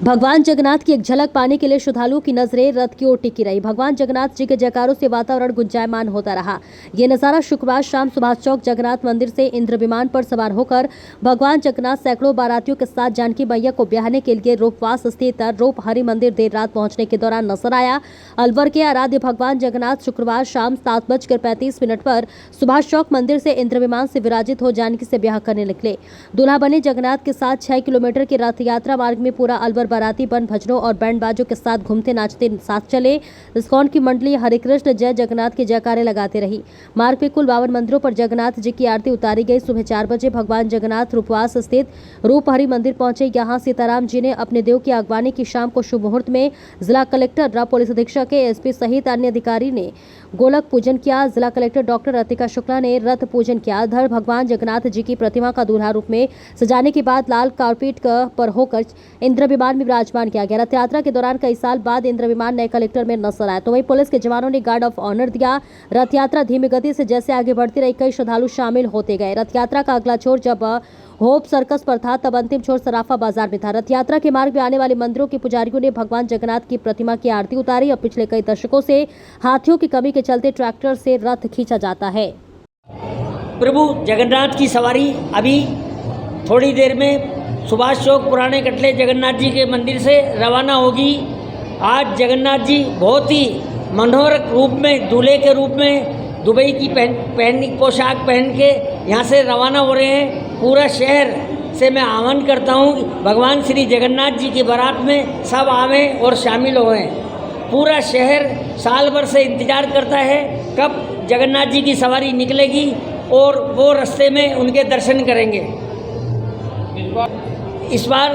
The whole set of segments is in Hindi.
भगवान जगन्नाथ की एक झलक पाने के लिए श्रद्धालुओं की नजरें रथ की ओर टिकी रही। भगवान जगन्नाथ जी के जयकारों से वातावरण गुंजायमान होता रहा। ये नजारा शुक्रवार शाम सुभाष चौक जगन्नाथ मंदिर से इंद्र विमान पर सवार होकर भगवान जगन्नाथ सैकड़ों बारातियों के साथ जानकी मैया को ब्याहने के लिए रूपवास स्थित रूप हरि मंदिर देर रात पहुंचने के दौरान नजर आया। अलवर के आराध्य भगवान जगन्नाथ शुक्रवार शाम 7:35 पर सुभाष चौक मंदिर से इंद्र विमान से विराजित हो जानकी से ब्याह करने निकले। दूल्हा बने जगन्नाथ के साथ 6 किलोमीटर की रथ यात्रा मार्ग में पूरा अलवर बाराती बन भजनों और बैंड बाजों के साथ घूमते नाचते साथ चले। इस्कॉन की मंडली हरे कृष्ण जय जगन्नाथ के जयकारे लगाते रही। मार्ग पे कुल 52 मंदिरों पर जगन्नाथ जी की आरती उतारी गई। सुबह 4 बजे भगवान जगन्नाथ रूपवास स्थित रूप हरि मंदिर पहुंचे। यहाँ सीताराम जी ने अपने देव की अगवानी की शाम को शुभ मुहूर्त में जिला कलेक्टर पुलिस अधीक्षक एसपी सहित अन्य अधिकारी ने गोलक पूजन किया। जिला कलेक्टर डॉक्टर रतिका शुक्ला ने रथ पूजन किया। धर भगवान जगन्नाथ जी की प्रतिमा का दूल्हा रूप में सजाने के बाद लाल कारपेट पर होकर इंद्र विमान में विराजमान किया गया। रथ यात्रा के दौरान कई साल बाद इंद्र विमान नए कलेक्टर में नजर आया, तो वहीं पुलिस के जवानों ने गार्ड ऑफ ऑनर दिया। रथ यात्रा धीमी गति से जैसे आगे बढ़ती रही, कई श्रद्धालु शामिल होते गए। रथ यात्रा का अगला छोर जब होप सर्कस पर था, तब अंतिम छोर सराफा बाजार में था। रथ यात्रा के मार्ग में आने वाले मंदिरों के पुजारियों ने भगवान जगन्नाथ की प्रतिमा की आरती उतारी। और पिछले कई दशकों से हाथियों की कमी के चलते ट्रैक्टर से रथ खींचा जाता है। प्रभु जगन्नाथ की सवारी अभी थोड़ी देर में सुभाष चौक पुराने कटले जगन्नाथ जी के मंदिर से रवाना होगी। आज जगन्नाथ जी बहुत ही मनोहर रूप में दूल्हे के रूप में दुबई की पोशाक पहन के यहाँ से रवाना हो रहे हैं। पूरा शहर से मैं आह्वान करता हूँ भगवान श्री जगन्नाथ जी की बारात में सब आवें और शामिल होएं। पूरा शहर साल भर से इंतज़ार करता है कब जगन्नाथ जी की सवारी निकलेगी और वो रास्ते में उनके दर्शन करेंगे। इस बार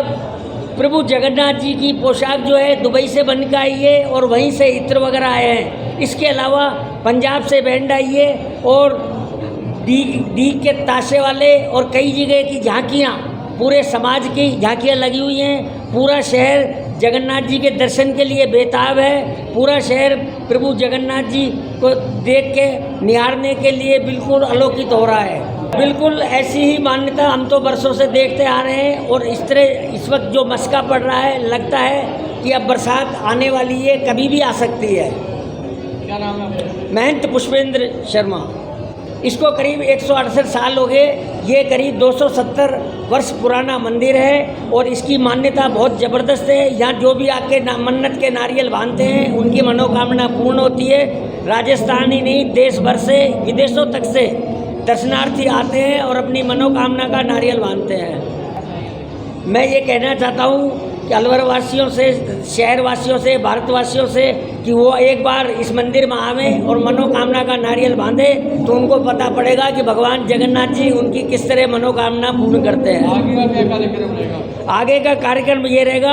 प्रभु जगन्नाथ जी की पोशाक जो है दुबई से बन के आई है और वहीं से इत्र वगैरह आए हैं। इसके अलावा पंजाब से बैंड आई है और डीग के ताशे वाले और कई जगह की झांकियाँ, पूरे समाज की झांकियाँ लगी हुई हैं। पूरा शहर जगन्नाथ जी के दर्शन के लिए बेताब है। पूरा शहर प्रभु जगन्नाथ जी को देख के निहारने के लिए बिल्कुल आलोकित हो रहा है। बिल्कुल ऐसी ही मान्यता हम तो बरसों से देखते आ रहे हैं और इस तरह इस वक्त जो मस्का पड़ रहा है, लगता है कि अब बरसात आने वाली है, कभी भी आ सकती है। क्या नाम है? महंत पुष्पेंद्र शर्मा। इसको करीब 168 साल हो गए। ये करीब 270 वर्ष पुराना मंदिर है और इसकी मान्यता बहुत ज़बरदस्त है। यहाँ जो भी आके मन्नत के नारियल बांधते हैं उनकी मनोकामना पूर्ण होती है। राजस्थान ही नहीं, देश भर से विदेशों तक से दर्शनार्थी आते हैं और अपनी मनोकामना का नारियल बांधते हैं। मैं ये कहना चाहता हूँ कि अलवर वासियों से, शहर वासियों से, भारतवासियों से कि वो एक बार इस मंदिर में आवें और मनोकामना का नारियल बांधें, तो उनको पता पड़ेगा कि भगवान जगन्नाथ जी उनकी किस तरह मनोकामना पूर्ण करते हैं। आगे का कार्यक्रम ये रहेगा।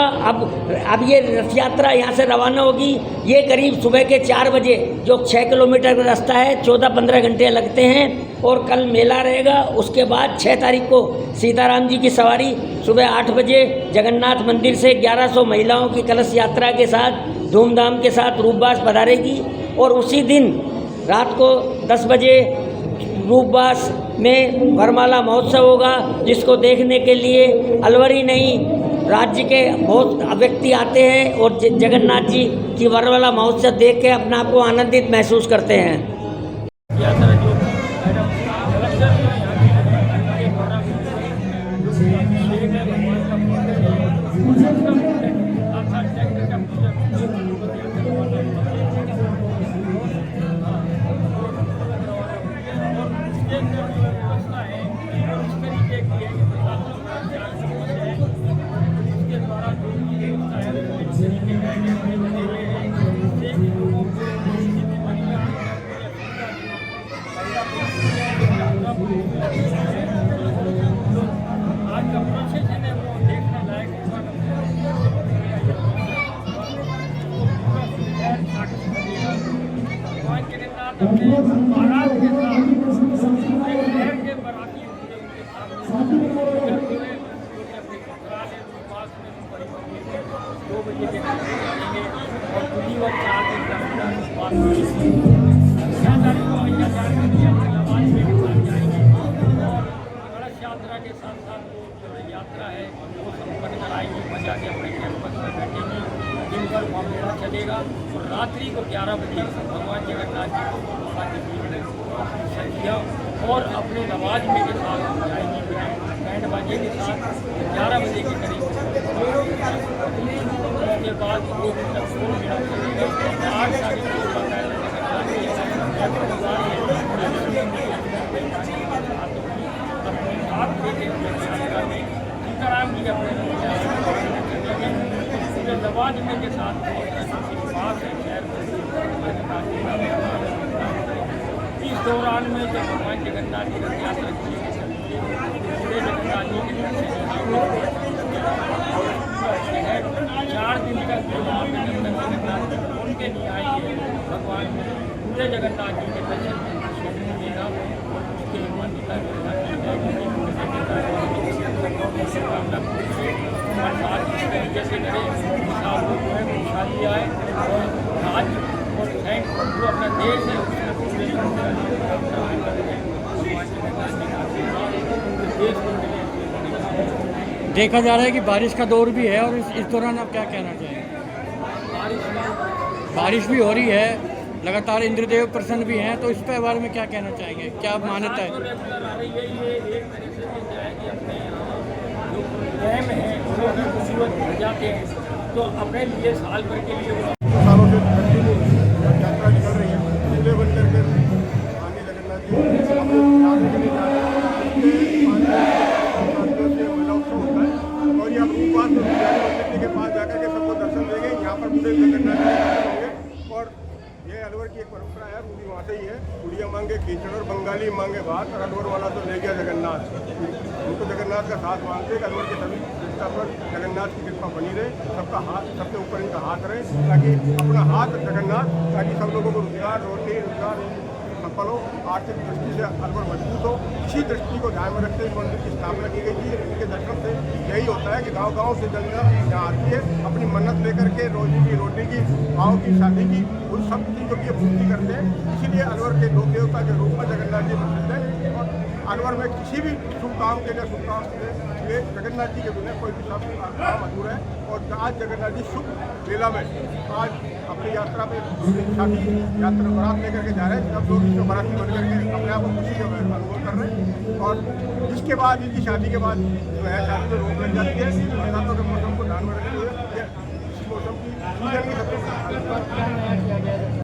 अब ये रथ यात्रा यहाँ से रवाना होगी। ये करीब सुबह के 4 बजे, जो 6 किलोमीटर का रास्ता है, 14-15 घंटे लगते हैं। और कल मेला रहेगा। उसके बाद 6 तारीख को सीताराम जी की सवारी सुबह 8 बजे जगन्नाथ मंदिर से 1100 महिलाओं की कलश यात्रा के साथ धूमधाम के साथ रूपवास पधारेगी। और उसी दिन रात को 10 बजे रूपवास में वरमाला महोत्सव होगा, जिसको देखने के लिए अलवर ही नहीं, राज्य के बहुत व्यक्ति आते हैं और जगन्नाथ जी की वरमाला महोत्सव देख के अपने आप को आनंदित महसूस करते हैं। महाराज के साथ शहर के बराती के साथ 2 बजे के और पूरी और 4 दिन का यात्रा के साथ साथ जो यात्रा है वो संपन्न कराएंगे, मजा के अपने कैंपस में मेला चलेगा और रात्रि को 11 बजे भगवान जगन्नाथ जी को सखियाँ और अपने नवाज में के साथ जाएंगी बैंड बाजे के साथ 11 बजे के करीब। उसके बाद 2 दिन तक फूल मेला चलेगा। 8 तारीख को अपने साथ लेके सीताराम जी अपने नवाज में के साथ पास है शहर इस दौरान में जब भगवान जगन्नाथ जी रथ यात्रा पूरे जगन्नाथ जी के शहर 4 दिन तक जगन्नाथ जी उनके लिए आएंगे भगवान पूरे जगन्नाथ जी के दर्शन मिलेगा। उसके मान्यता जैसे करें खुशहाली आए और आज और थैंक जो अपना देश है देखा जा रहा है कि बारिश का दौर भी है और इस दौरान आप क्या कहना चाहेंगे? बारिश भी हो रही है, लगातार इंद्रदेव प्रसन्न भी हैं, तो इस पे बारे में क्या कहना चाहेंगे? क्या मान्यता है? मुसीबत जाते हैं तो अपने लिए साल भर के लिए सालों से कंटिन्यू यात्रा निकल रही है। चूल्हे बन करके आगे जगन्नाथ जी अपने के लिए जा रहे हैं। मेला उत्सव होता है और ये रूपास मंदिर के पास जाकर के सबको दर्शन देंगे। यहाँ पर पूरे जगन्नाथ जी दर्शन होंगे और ये अलवर की एक परंपरा है, पूरी वहाँ से ही है। गुड़िया मांगे कीचड़ और बंगाली मांगे भात और अलवर वाला तो ले गया जगन्नाथ। उनको जगन्नाथ का साथ मानते हैं। अलवर के सभी कृष्णा पर जगन्नाथ की कृपा बनी रहे, सबका हाथ सबसे ऊपर इनका हाथ रहे, ताकि अपना हाथ जगन्नाथ, ताकि सब लोगों को रोजगार सफल हो, आर्थिक दृष्टि से अलवर मजबूत हो। इसी दृष्टि को ध्यान में रखते इस मंदिर की स्थापना की गई थी। इनके दर्शन से यही होता है कि गांव-गांव से जनता यहाँ आती है, अपनी मन्नत लेकर के रोटी की भाव की शादी की उन सब चीज़ों की पूर्ति करते हैं। इसीलिए अलवर के लोक देवता के रूप में जगन्नाथ जी प्रसिद्ध है और अलवर में किसी भी शुभ काम के लिए शुभ काम के लिए जगन्नाथ जी के बिना कोई भी काम अधूरा है। और आज जगन्नाथ जी शुभ मेला में आज अपनी यात्रा में शादी यात्रा बारात लेकर के जा रहे हैं। सब लोग इसको बाराती बन करके अपने आप को खुशी का अनुभव कर रहे हैं। और इसके बाद इनकी शादी के बाद जो है शादी में रोक लग जाती है। बरसातों के मौसम को ध्यान में रखते हुए इस मौसम की सीजन की सबसे